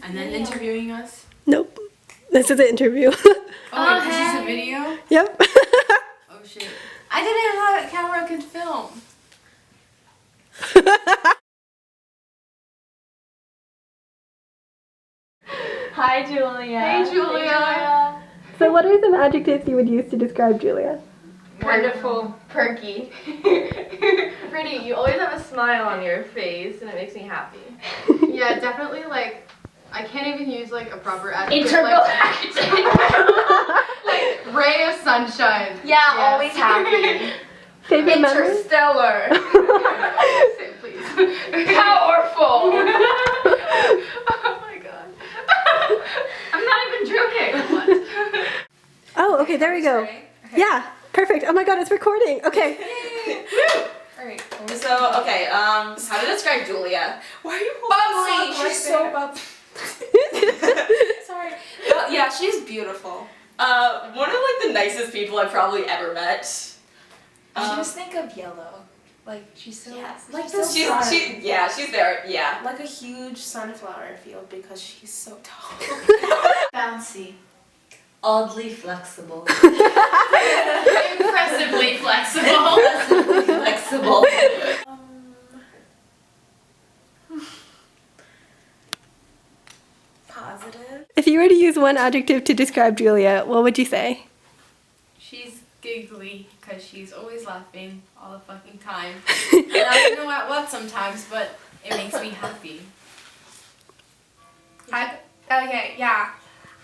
And then interviewing us? Nope. This is an interview. Oh, wait, this is a video? Yep. Oh shit. I didn't know that camera could film. Hi, Julia. Hey, Julia. So what are some adjectives you would use to describe Julia? Wonderful. Perky. Pretty. You always have a smile on your face and it makes me happy. Yeah, definitely like, I can't even use like a proper adjective. Intergalactic. Like ray of sunshine. Yeah, Yes. always happy. Favorite memory? Interstellar. Say it, please. Powerful. Oh my god. I'm not even joking. What? Oh, okay, there we go. Okay. Yeah, perfect. Oh my god, it's recording. Okay. Alright. So, okay, how to describe Julia? Why are you bubbly? She's so bubbly. Sorry. Yeah, she's beautiful. One of like the nicest people I've probably ever met. I just think of yellow. Like she's so like she's so proud. she's there. Yeah. Like a huge sunflower field because she's so tall. Bouncy. Oddly flexible. Impressively flexible. Flexible. Positive. If you were to use one adjective to describe Julia, what would you say? She's giggly because she's always laughing all the fucking time. And I don't know at what sometimes, but it makes me happy. Okay, yeah.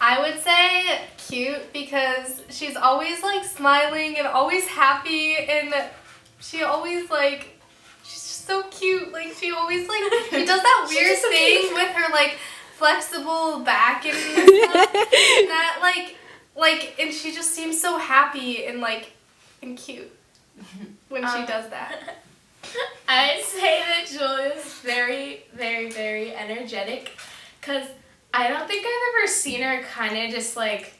I would say cute because she's always like smiling and always happy and she always like, she's just so cute. Like she always like, she does that weird thing with her like flexible back and stuff. And that like, and she just seems so happy and like, and cute when she does that. I'd say that Julia's very, very, very energetic because I don't think I've ever seen her kind of just like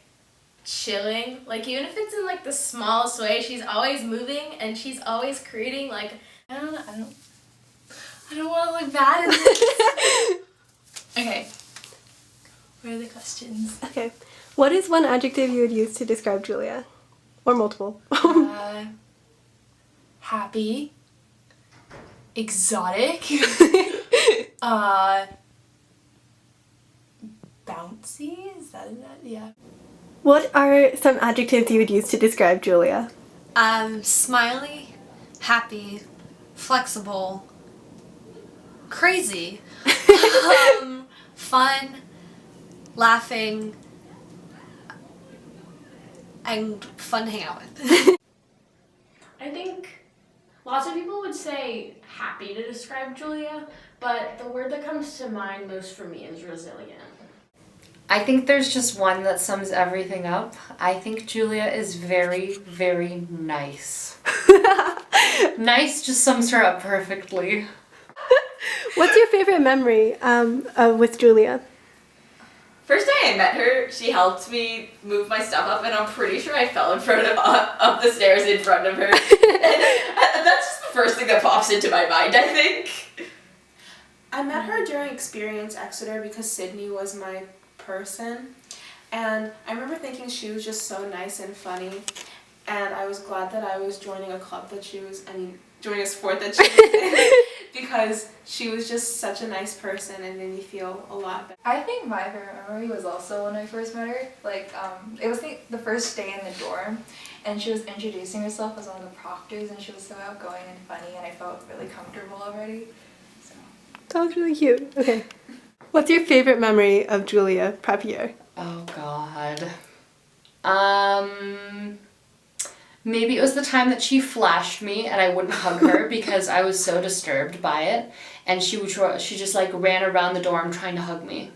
chilling. Like even if it's in like the smallest way, she's always moving and she's always creating like I don't want to look bad in this. Okay. What are the questions? Okay. What is one adjective you would use to describe Julia? Or multiple. Happy. Exotic. Bouncy? Is that in that? Yeah. What are some adjectives you would use to describe Julia? Smiley, happy, flexible, crazy, fun, laughing, and fun to hang out with. I think lots of people would say happy to describe Julia, but the word that comes to mind most for me is resilient. I think there's just one that sums everything up. I think Julia is very, very nice. Nice just sums her up perfectly. What's your favorite memory with Julia? First day I met her, she helped me move my stuff up, and I'm pretty sure I fell in front of up the stairs in front of her. And that's just the first thing that pops into my mind, I think. I met her during Experience Exeter because Sydney was my person, and I remember thinking she was just so nice and funny, and I was glad that I was joining a club that she was, joining a sport that she was in, because she was just such a nice person and made me feel a lot better. I think my favorite memory was also when I first met her. Like, it was the first day in the dorm, and she was introducing herself as one of the proctors, and she was so outgoing and funny, and I felt really comfortable already. So. That was really cute. Okay. What's your favorite memory of Julia Prapier? Oh god. Maybe it was the time that she flashed me and I wouldn't hug her because I was so disturbed by it, and she just like ran around the dorm trying to hug me.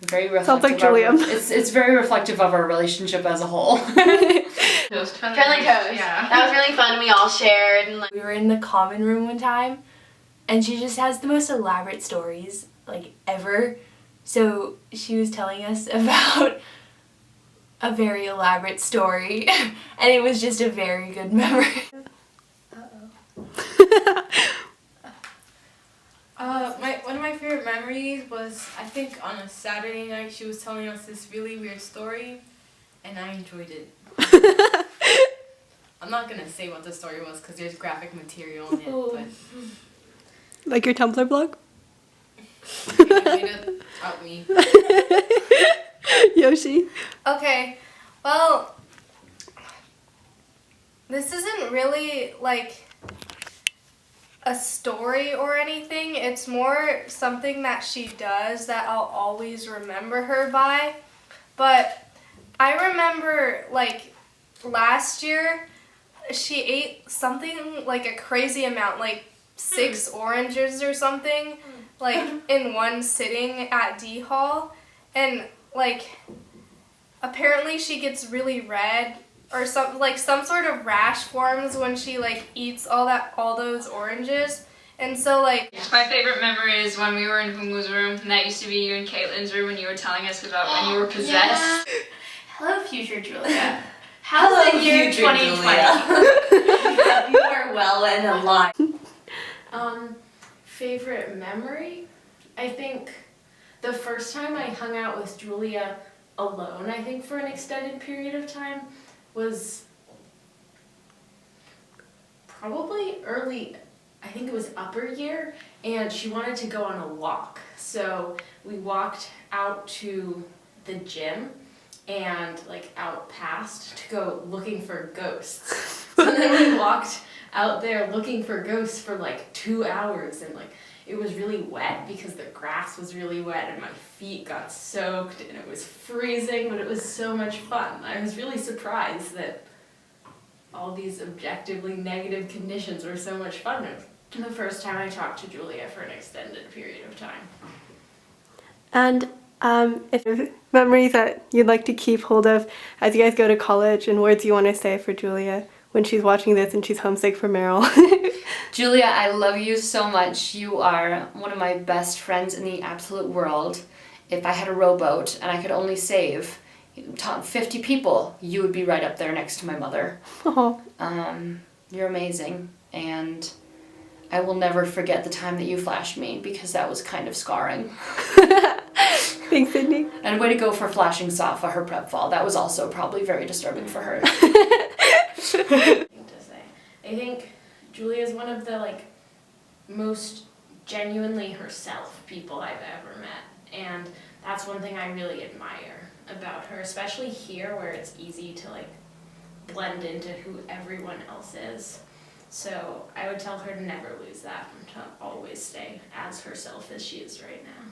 Very reflective. Sounds like Julia. It's very reflective of our relationship as a whole. Friendly toast. Yeah. That was really fun. We all shared. And we were in the common room one time, and she just has the most elaborate stories like ever. So she was telling us about a very elaborate story, and it was just a very good memory. One of my favorite memories was, I think on a Saturday night she was telling us this really weird story, and I enjoyed it. I'm not gonna say what the story was because there's graphic material in it, but Like your Tumblr blog? you made it out me. Yoshi? Okay, well, this isn't really like a story or anything. It's more something that she does that I'll always remember her by. But I remember like last year she ate something like a crazy amount, like 6 oranges or something, like in one sitting at D Hall. And like apparently she gets really red or some sort of rash forms when she like eats all those oranges. And so like My favorite memory is when we were in Humu's room, and that used to be you and Caitlin's room when you were telling us about when you were possessed. Hello, future Julia. How's Hello, the year future 2020? You are well and alive. Favorite memory? I think the first time I hung out with Julia alone, I think for an extended period of time, was probably early, I think it was upper year, and she wanted to go on a walk. So we walked out to the gym and like out past to go looking for ghosts. So then we walked out there looking for ghosts for like 2 hours, and like it was really wet because the grass was really wet and my feet got soaked and it was freezing, but it was so much fun. I was really surprised that all these objectively negative conditions were so much fun. It was the first time I talked to Julia for an extended period of time. And if memories that you'd like to keep hold of as you guys go to college, and words you want to say for Julia when she's watching this and she's homesick for Merrill. Julia, I love you so much. You are one of my best friends in the absolute world. If I had a rowboat and I could only save 50 people, you would be right up there next to my mother. Oh. You're amazing, and I will never forget the time that you flashed me, because that was kind of scarring. Thanks, Sydney. And way to go for flashing Safa her prep fall. That was also probably very disturbing for her. Thing to say. I think Julia is one of the like most genuinely herself people I've ever met, and that's one thing I really admire about her, especially here where it's easy to like blend into who everyone else is. So I would tell her to never lose that and to always stay as herself as she is right now.